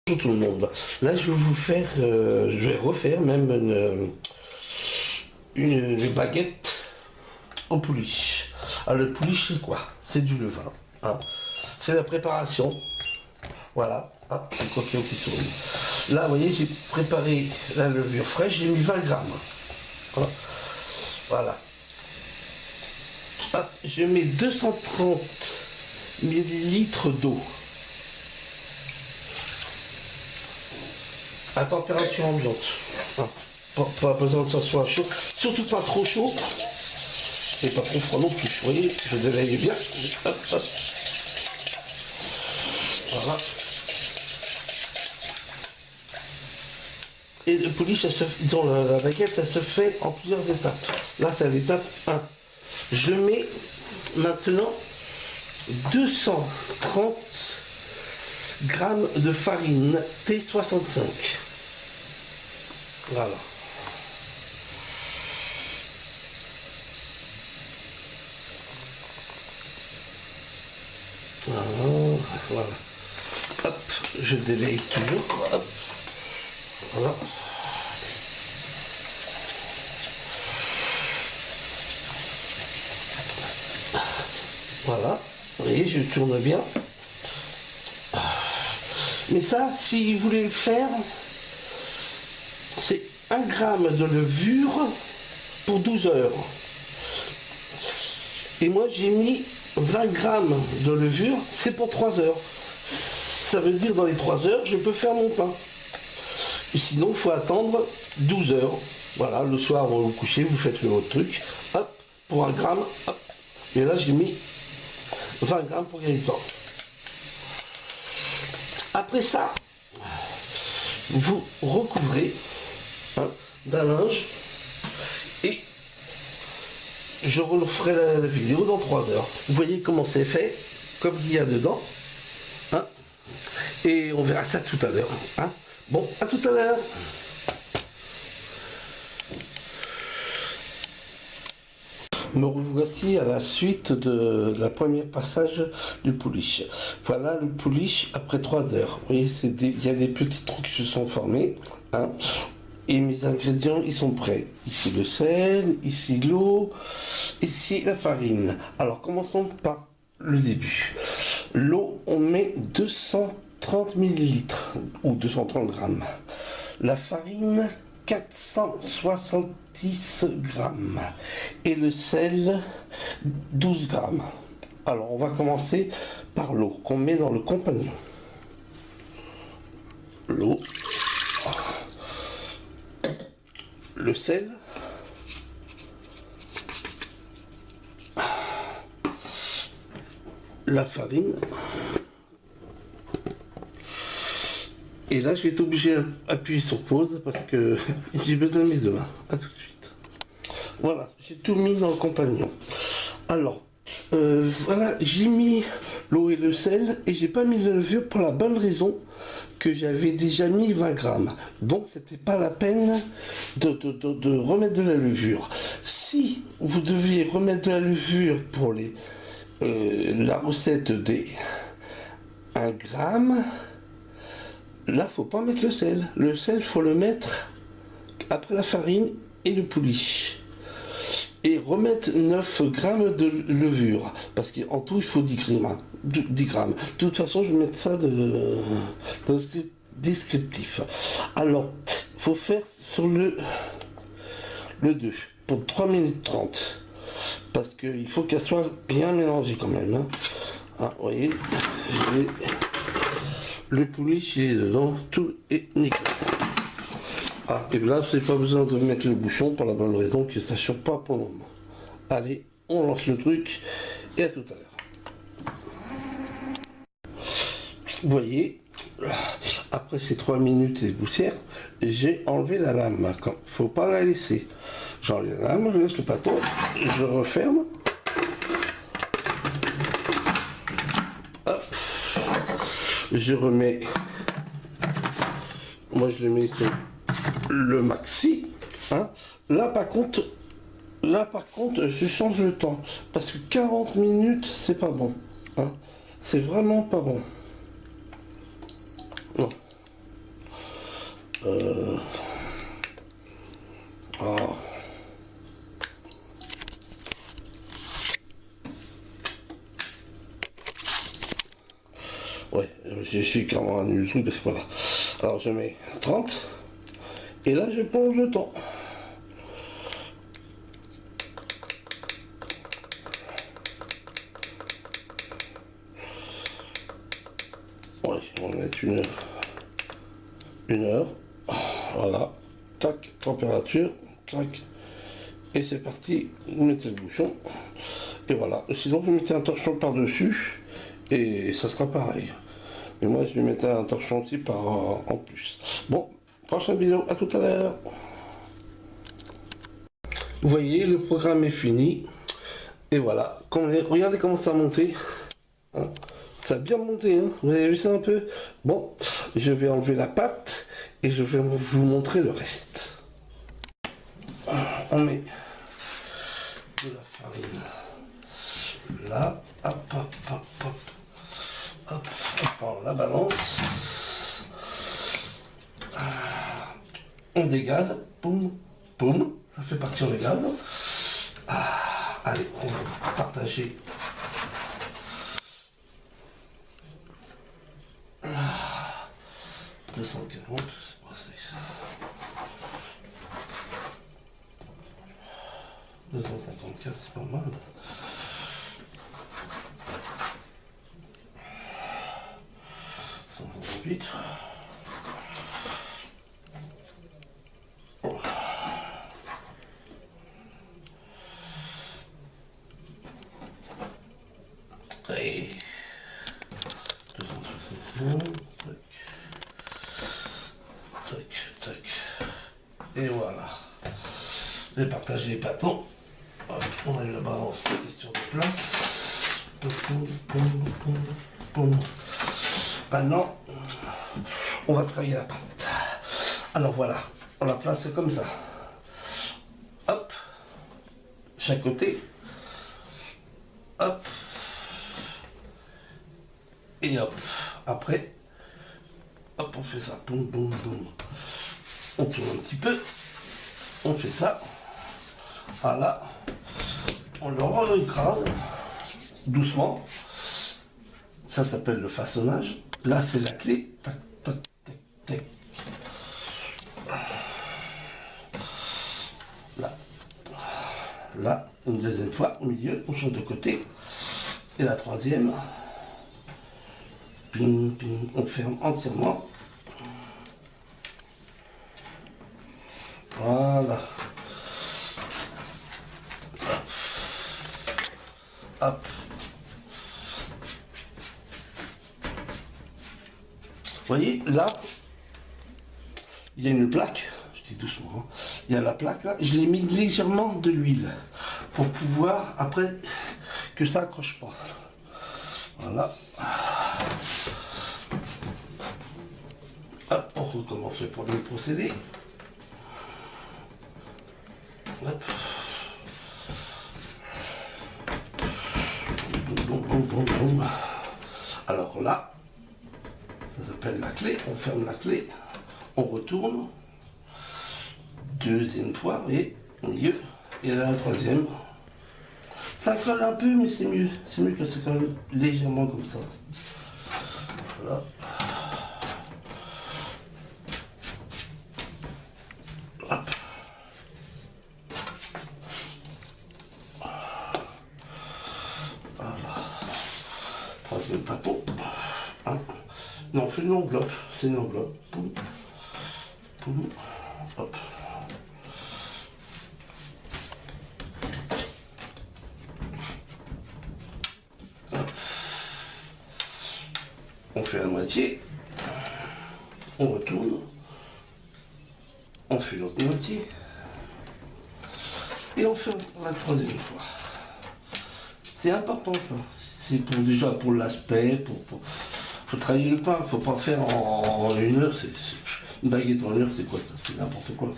Bonjour tout le monde. Là, je vais vous faire, je vais refaire même une baguette au pouliche. Alors, le pouliche, c'est quoi? C'est du levain, hein. C'est la préparation. Voilà, hein, les coquilles qui sourient. Là, vous voyez, j'ai préparé la levure fraîche, j'ai mis 20 grammes. Hein. Voilà. Hop, je mets 230 millilitres d'eau. À température ambiante. Hein. Pas besoin que ça soit chaud. Surtout pas trop chaud. Et pas trop froid non plus. Vous voyez, je délaye bien. Hop, hop. Voilà. Et le pouliche, dans la baguette, ça se fait en plusieurs étapes. Là, c'est l'étape 1. Je mets maintenant 230 grammes de farine T65. Voilà. Voilà. Hop, je délaye toujours. Hop. Voilà. Voilà. Vous voyez, je tourne bien. Mais ça, si vous voulez le faire, c'est 1 gramme de levure pour 12 heures. Et moi, j'ai mis 20 grammes de levure, c'est pour 3 heures. Ça veut dire dans les 3 heures, je peux faire mon pain. Et sinon, il faut attendre 12 heures. Voilà, le soir, avant de vous coucher, vous faites le votre truc. Hop, pour 1 gramme. Hop. Et là, j'ai mis 20 grammes pour gagner du temps. Après ça, vous recouvrez d'un linge et je referai la vidéo dans 3 heures. Vous voyez comment c'est fait, comme il y a dedans. Hein, et on verra ça tout à l'heure. Hein. Bon, à tout à l'heure. Me revoici à la suite de la première passage du pouliche. Voilà le pouliche après 3 heures. Vous voyez, il y a des petits trucs qui se sont formés. Hein, et mes ingrédients, ils sont prêts. Ici le sel, ici l'eau, ici la farine. Alors commençons par le début. L'eau, on met 230 millilitres ou 230 grammes. La farine, 470 grammes. Et le sel, 12 grammes. Alors, on va commencer par l'eau qu'on met dans le compagnon. L'eau. Le sel. La farine. Et là, je vais être obligé d'appuyer sur pause parce que j'ai besoin de mes deux mains. A tout de suite. Voilà, j'ai tout mis dans le compagnon. Alors, voilà, j'ai mis l'eau et le sel et j'ai pas mis de levure pour la bonne raison que j'avais déjà mis 20 grammes. Donc, c'était pas la peine de remettre de la levure. Si vous deviez remettre de la levure pour la recette des 1 gramme, là, faut pas mettre le sel. Le sel, faut le mettre après la farine et le pouliche. Et remettre 9 grammes de levure. Parce qu'en tout, il faut 10 grammes. 10 grammes. De toute façon, je vais mettre ça dans le descriptif. Alors, il faut faire sur le 2 pour 3 minutes 30. Parce qu'il faut qu'elle soit bien mélangée quand même. Hein. Ah, vous voyez, le pouliche il est dedans, tout est nickel. Ah, et là, c'est pas besoin de mettre le bouchon pour la bonne raison que ça chauffe pas pour le moment. Allez, on lance le truc et à tout à l'heure. Vous voyez, après ces 3 minutes et poussières, j'ai enlevé la lame. Faut pas la laisser. J'enlève la lame, je laisse le pâton, je referme. Hop. Je remets. Moi, je le mets sur le maxi. Hein. Là, par contre, je change le temps. Parce que 40 minutes, c'est pas bon. Hein. C'est vraiment pas bon. Non. Ah. Ouais, je suis carrément annulé le truc parce que voilà. Alors je mets 30 et là je plonge le temps. Ouais, on va mettre une heure. Voilà. Tac, température, tac. Et c'est parti, vous mettez le bouchon. Et voilà. Sinon vous mettez un torchon par-dessus et ça sera pareil. Mais moi je vais mettre un torchon aussi en plus. Bon, prochaine vidéo, à tout à l'heure. Vous voyez, le programme est fini. Et voilà. Regardez comment ça a monté. Hein, ça a bien monté, hein. Vous avez vu ça un peu? Bon, je vais enlever la pâte et je vais vous montrer le reste. On met de la farine là, hop, hop, hop, hop, hop, hop, on la balance. On dégage, poum, poum, ça fait partir le gaz. Allez, on va partager. 240, c'est pas ça. 254, c'est pas mal. 158. Oh. Et 261. Tac, tac. Et voilà. J'ai partagé les pâtons. Hop, on a eu la balance, question de place. Maintenant, on va travailler la pâte. Alors voilà, on la place comme ça. Hop, chaque côté. Hop. Et hop. Après, hop, on fait ça. Boum, boum, boum. On tourne un petit peu. On fait ça. Voilà. On le recrase doucement. Ça s'appelle le façonnage. Là, c'est la clé. Tac, tac, tac, tac. Là. Là, une deuxième fois, au milieu, on change de côté. Et la troisième. Ping, ping. On ferme entièrement. Voilà. Hop. Vous voyez, là, il y a une plaque, je dis doucement, hein. Il y a la plaque là, je l'ai mis légèrement de l'huile pour pouvoir, après, que ça accroche pas. Voilà. Hop, on recommence le premier procédé. Hop. Boum, boum, boum, boum. Alors là, ça s'appelle la clé, on ferme la clé, on retourne, deuxième fois, et au milieu, et là la troisième. Ça colle un peu, mais c'est mieux que ça colle légèrement comme ça. Voilà. Hop. Voilà. Troisième pâteau. Hein. Non, on fait une enveloppe. C'est une enveloppe. Poum. Poum. Hop. Hop. On fait la moitié. On retourne. On fait l'autre moitié. Et on fait la troisième fois. C'est important ça. C'est pour déjà pour l'aspect, faut travailler le pain, faut pas faire en une heure, une baguette en une heure, c'est quoi ça? C'est n'importe quoi.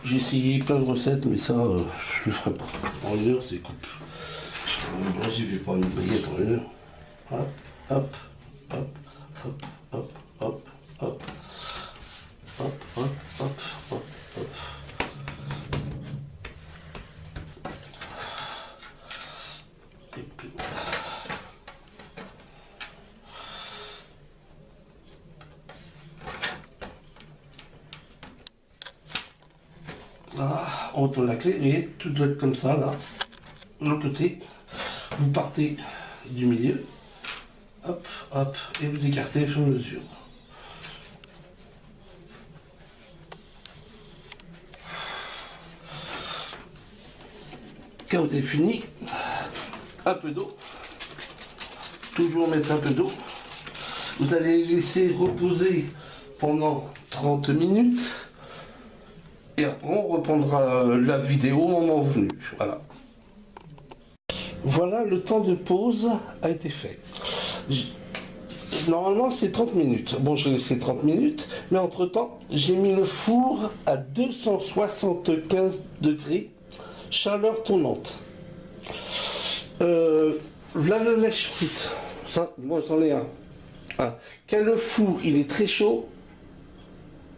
J'ai essayé plein de recettes, mais ça, je le ferai pas. En une heure, c'est coupe. Moi, j'y vais pas une baguette en une heure. Hop, hop, hop, hop. on retourne la clé, et tout doit être comme ça, là. De l'autre côté, vous partez du milieu, hop, hop, et vous écartez sur mesure. Quand vous avez fini, un peu d'eau, toujours mettre un peu d'eau. Vous allez laisser reposer pendant 30 minutes et après on reprendra la vidéo au moment venu. Voilà. Voilà, le temps de pause a été fait. Normalement c'est 30 minutes. Bon, j'ai laissé 30 minutes, mais entre temps j'ai mis le four à 275 degrés. Chaleur tournante. Là le lèche frite. Ça, moi j'en ai un. Quand le four il est très chaud,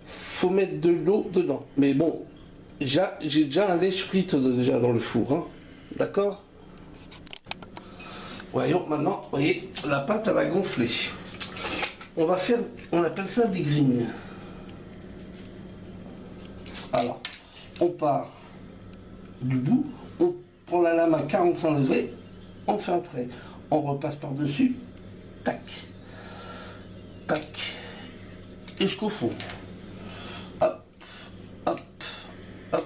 faut mettre de l'eau dedans. Mais bon, j'ai déjà un lèche frite déjà dans le four. Hein. D'accord? Voyons maintenant, vous voyez, la pâte elle a gonflé. On va faire, on appelle ça des grignes. Alors, on part du bout, on prend la lame à 45 degrés, on fait un trait, on repasse par-dessus, tac, tac, et jusqu'au fond. Hop, hop, hop,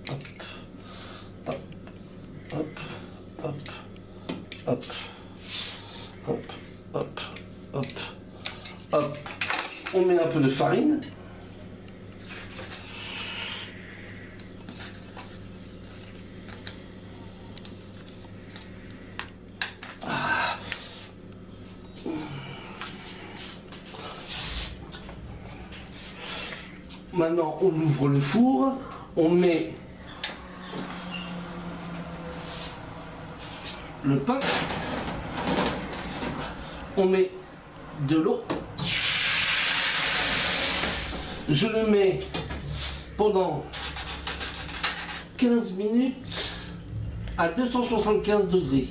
hop, hop, hop, hop, hop, hop, hop, hop, hop. On met un peu de farine. Maintenant, on ouvre le four, on met le pain, on met de l'eau, je le mets pendant 15 minutes à 275 degrés.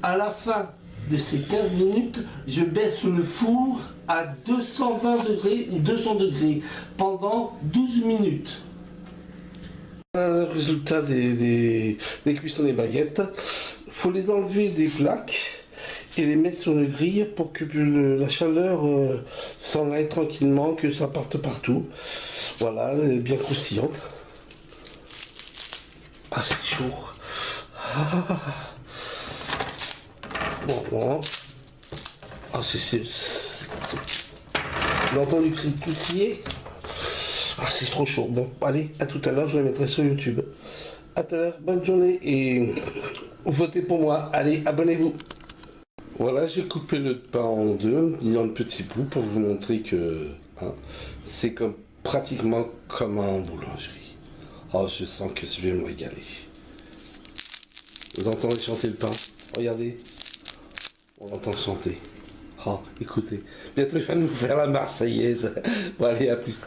À la fin de ces 15 minutes, je baisse le four à 220 degrés ou 200 degrés pendant 12 minutes. Le résultat des cuissons des baguettes, il faut les enlever des plaques et les mettre sur une grille pour que la chaleur s'en aille tranquillement, que ça parte partout. Voilà, elle est bien croustillante. Ah, c'est chaud. Ah. Bon. Ah, vous avez entendu crier? Ah, c'est trop chaud. Bon, allez, à tout à l'heure, je la mettrai sur YouTube. À tout à l'heure, bonne journée et votez pour moi. Allez, abonnez-vous. Voilà, j'ai coupé le pain en deux, en petits bouts pour vous montrer que c'est pratiquement comme en boulangerie. Oh, je sens que je vais me régaler. Vous entendez chanter le pain? Regardez. On entend chanter. Oh, écoutez. Bientôt, il va nous faire la Marseillaise. Bon, allez, à plus.